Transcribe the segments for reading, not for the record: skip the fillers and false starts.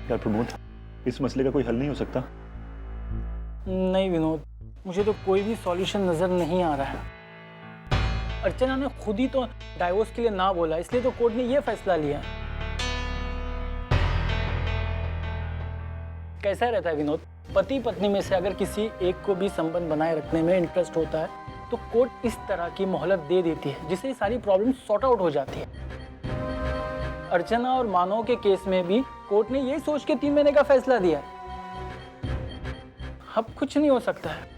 यार प्रमोद, इस मसले का कोई हल नहीं हो सकता? नहीं विनोद, मुझे तो कोई भी सॉल्यूशन नजर नहीं आ रहा है। अर्चना ने खुद ही तो डाइवोर्स के लिए ना बोला, इसलिए तो कोर्ट ने यह फैसला लिया। कैसा रहता है विनोद, पति पत्नी में से अगर किसी एक को भी संबंध बनाए रखने में इंटरेस्ट होता है तो कोर्ट इस तरह की मोहलत दे देती है जिससे सारी प्रॉब्लम सॉर्ट आउट हो जाती है। अर्चना और मानव के केस में भी कोर्ट ने यही सोच के 3 महीने का फैसला दिया है। अब कुछ नहीं हो सकता है।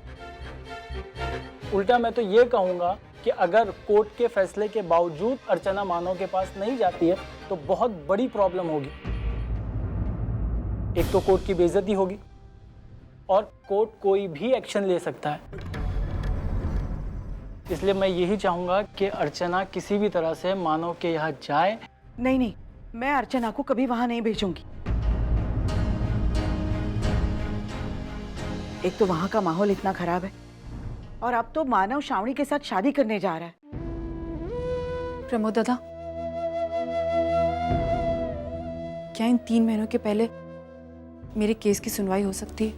उल्टा मैं तो ये कहूंगा कि अगर कोर्ट के फैसले के बावजूद अर्चना मानव के पास नहीं जाती है तो बहुत बड़ी प्रॉब्लम होगी। एक तो कोर्ट की बेइज्जती होगी और कोर्ट कोई भी एक्शन ले सकता है। इसलिए मैं यही चाहूंगा कि अर्चना किसी भी तरह से मानव के यहाँ जाए। नहीं नहीं, मैं अर्चना को कभी वहां नहीं भेजूंगी। एक तो वहां का माहौल इतना खराब है और अब तो मानव श्रावणी के साथ शादी करने जा रहा है। प्रमोद दादा, क्या इन 3 महीनों के पहले मेरे केस की सुनवाई हो सकती है?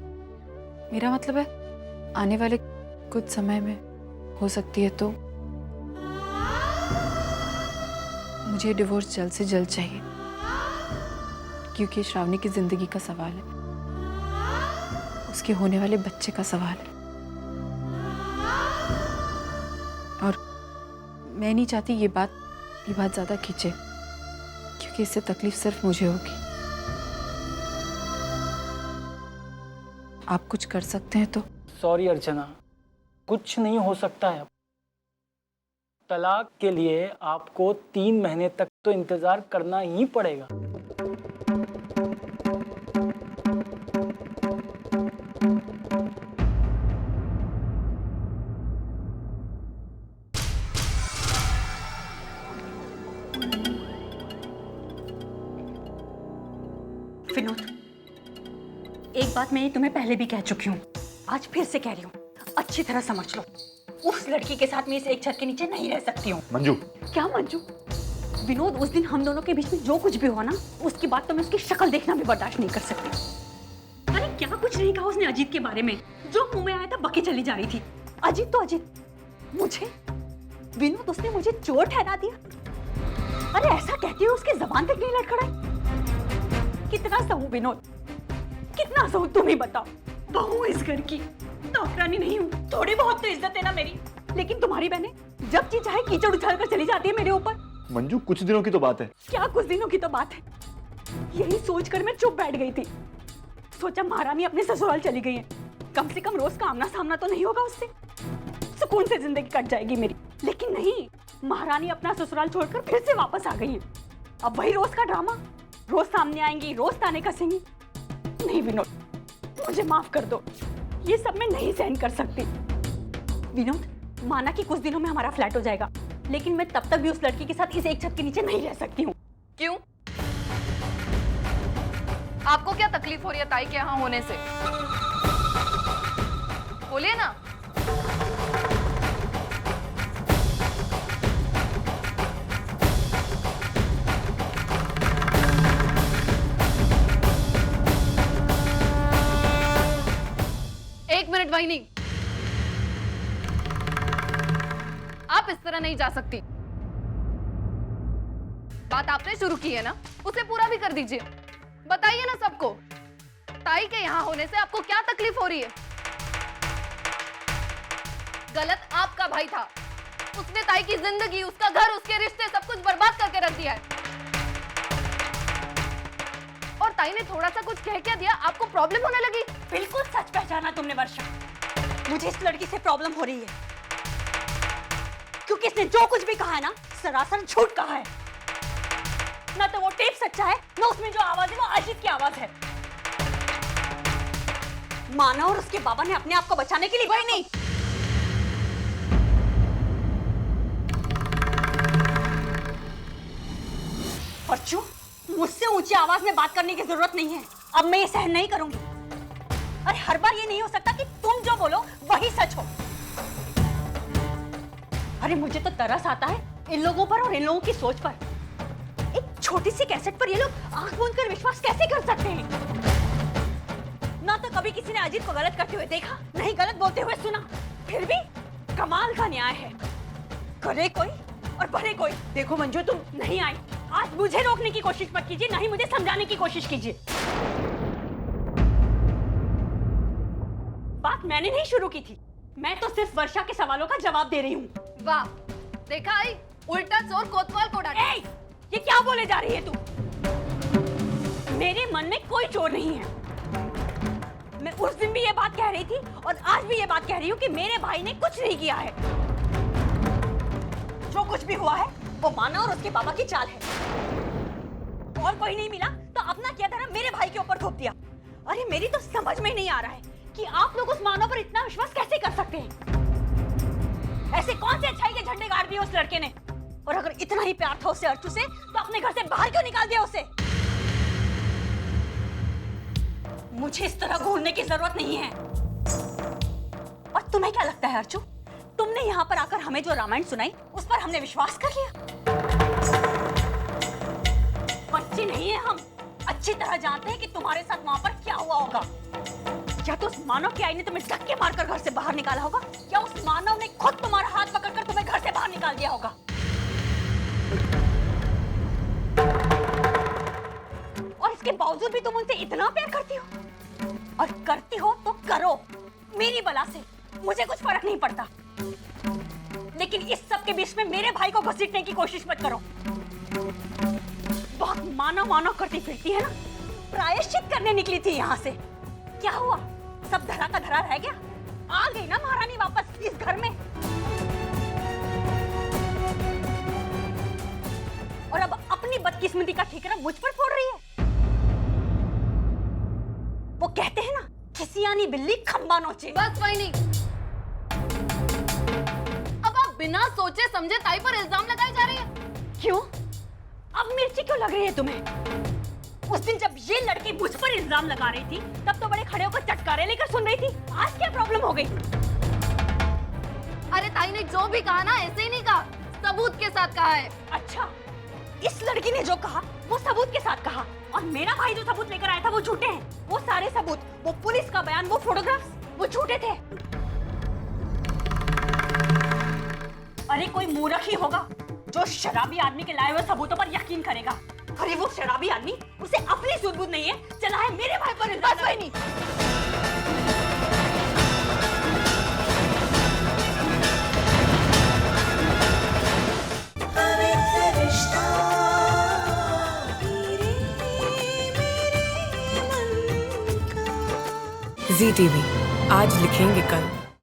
मेरा मतलब है आने वाले कुछ समय में हो सकती है। तो मुझे डिवोर्स जल्द से जल्द चाहिए क्योंकि श्रावणी की जिंदगी का सवाल है, उसके होने वाले बच्चे का सवाल है और मैं नहीं चाहती ये बात ज्यादा खींचे क्योंकि इससे तकलीफ सिर्फ मुझे होगी। आप कुछ कर सकते हैं तो? सॉरी अर्चना, कुछ नहीं हो सकता है। तलाक के लिए आपको 3 महीने तक तो इंतजार करना ही पड़ेगा। विनोद, एक बात मैं तुम्हें पहले भी कह चुकी हूँ, आज फिर से कह रही हूँ, अच्छी तरह समझ लो। उस लड़की के साथ मैं इस एक छत के नीचे नहीं रह सकती हूँ। मंजू, क्या मंजू? विनोद, उस दिन हम दोनों के बीच में जो कुछ भी हुआ ना, उसके बाद तो मैं उसकी शक्ल देखना भी बर्दाश्त नहीं कर सकती। अरे क्या कुछ नहीं कहा उसने अजीत के बारे में, जो मुंह में आया था बकी चली जा रही थी। अजीत तो अजीत, मुझे विनोद उसने मुझे चोर ठहरा दिया। अरे ऐसा कहती है उसकी जबान तक नहीं लड़खड़ाई। कितना सहूं विनोद, कितना सहूं, तुम ही बताओ। बहू इस घर की, नौकरानी नहीं हूँ, थोड़ी बहुत तो इज्जत है ना मेरी। लेकिन तुम्हारी बहनें जब जी चाहे कीचड़ उछाल कर चली जाती है मेरे ऊपर। मंजू, कुछ दिनों की तो बात है। क्या कुछ दिनों की तो बात है? यही सोचकर मैं चुप बैठ गई थी। सोचा महारानी अपने ससुराल चली गई है, कम से कम रोज का आमना सामना तो नहीं होगा उससे, सुकून से जिंदगी कट जाएगी मेरी। लेकिन नहीं, महारानी अपना ससुराल छोड़कर फिर से वापस आ गई है। अब वही रोज का ड्रामा, रोज सामने आएंगी, रोज ताने कसेंगी। नहीं विनोद, मुझे माफ कर दो, ये सब मैं नहीं सहन कर सकती। विनोद, माना कि कुछ दिनों में हमारा फ्लैट हो जाएगा, लेकिन मैं तब तक भी उस लड़की के साथ इस एक छत के नीचे नहीं रह सकती हूँ। क्यों? आपको क्या तकलीफ हो रही है ताई के यहाँ होने से? बोलिए ना। एक मिनट वाहिनी, आप इस तरह नहीं जा सकती। बात आपने शुरू की है ना, उसे पूरा भी कर दीजिए। बताइए ना सबको, ताई के यहाँ होने से आपको क्या तकलीफ हो रही है? गलत आपका भाई था, उसने ताई की जिंदगी, उसका घर, उसके रिश्ते सब कुछ बर्बाद करके रख दिया है। और ताई ने थोड़ा सा कुछ कह क्या दिया, आपको प्रॉब्लम होने लगी? बिल्कुल सच पहचाना तुमने वर्षा, मुझे इस लड़की से प्रॉब्लम हो रही है क्योंकि इसने जो कुछ भी कहा है ना, सरासर झूठ कहा है। ना तो वो टेप सच्चा है, ना उसमें जो आवाज है वो अजीत की आवाज है। माना और उसके बाबा ने अपने आप को बचाने के लिए वही नहीं। परचू, मुझसे ऊंची आवाज में बात करने की जरूरत नहीं है। अब मैं ये सहन नहीं करूंगी। अरे हर बार ये नहीं हो सकता कि तुम जो बोलो वही सच हो। अरे मुझे तो तरस आता है इन लोगों पर और इन लोगों की सोच पर। एक छोटी सी कैसेट पर ये लोग आंख मूंद कर विश्वास कैसे कर सकते हैं? ना तो कभी किसी ने अजीत को गलत करते हुए देखा, नहीं गलत बोलते हुए सुना, फिर भी कमाल का न्याय है। करे कोई और बढ़े कोई। देखो मंजू, तुम नहीं आई, आज मुझे रोकने की कोशिश मत कीजिए, नहीं मुझे समझाने की कोशिश कीजिए। बात मैंने नहीं शुरू की थी, मैं तो सिर्फ वर्षा के सवालों का जवाब दे रही हूँ। वाह, देखा आई, उल्टा चोर कोतवाल को डांटे। ये क्या बोले जा रही है तू? मेरे मन में कोई चोर नहीं है। मैं उस दिन भी ये बात कह रही थी और आज भी ये बात कह रही हूँ कि मेरे भाई ने कुछ नहीं किया है। जो कुछ भी हुआ है वो माना और उसके बाबा की चाल है। और कोई नहीं मिला तो अपना किया धर्म मेरे भाई के ऊपर थोप दिया। अरे मेरी तो समझ में नहीं आ रहा है कि आप लोग उस मानव पर इतना विश्वास कैसे कर सकते हैं? ऐसे कौन से अच्छाई के झंडे गाड़ दिए उस लड़के ने? और अगर इतना ही प्यार था उससे अर्चू से, तो अपने घर से बाहर क्यों निकाल दिया उसे? मुझे इस तरह घूरने की जरूरत नहीं है। और तुम्हें क्या लगता है अर्चू, तुमने यहाँ पर आकर हमें जो रामायण सुनाई उस पर हमने विश्वास कर लिया? बच्चे नहीं है हम, अच्छी तरह जानते हैं कि तुम्हारे साथ वहां पर क्या हुआ होगा। या तो उस मानव की आई ने तुम्हें धक्के मारकर घर से बाहर निकाला होगा, या उस मानव ने खुद तुम्हारा हाथ पकड़कर तुम्हें घर से बाहर निकाल दिया होगा। और इसके बावजूद भी तुम उनसे इतना प्यार करती हो, और करती हो तो करो मेरी बला से, मुझे कुछ फर्क नहीं पड़ता। लेकिन इस सब के बीच में मेरे भाई को घसीटने की कोशिश मत करो। बहुत मानव मानव करती फिरती है ना, प्रायश्चित करने निकली थी यहाँ से। क्या हुआ, सब धरा का धरा रह गया? आ गई ना महारानी वापस इस घर में। और अब अपनी बदकिस्मती का ठिकाना मुझ पर फोड़ रही है। वो कहते हैं ना, खिसियानी बिल्ली खंबा नोचे। बस वही नहीं, अब आप बिना सोचे समझे ताई पर इल्जाम लगाए जा रही हैं। क्यों? अब मिर्ची क्यों लग रही है तुम्हें? उस दिन जब ये लड़की मुझ पर इल्जाम लगा रही थी, तब तो बड़े खड़े होकर चटकारे लेकर सुन रही थी। आज क्या प्रॉब्लम हो गई? अरे ताई ने जो भी कहा ना, ऐसे ही नहीं कहा, सबूत के साथ कहा है। अच्छा, इस लड़की ने जो कहा वो सबूत के साथ कहा, और मेरा भाई जो सबूत लेकर आया था वो झूठे हैं। वो सारे सबूत, वो पुलिस का बयान, वो फोटोग्राफ्स, वो झूठे थे। अरे कोई मूर्ख ही होगा जो शराबी आदमी के लाए हुए सबूतों पर यकीन करेगा। अरे वो शराबी आदमी, उसे अपनी सुध-बुध नहीं है, चला है मेरे भाई पर इल्जाम। बस वही नहीं। ZTV, आज लिखेंगे कल।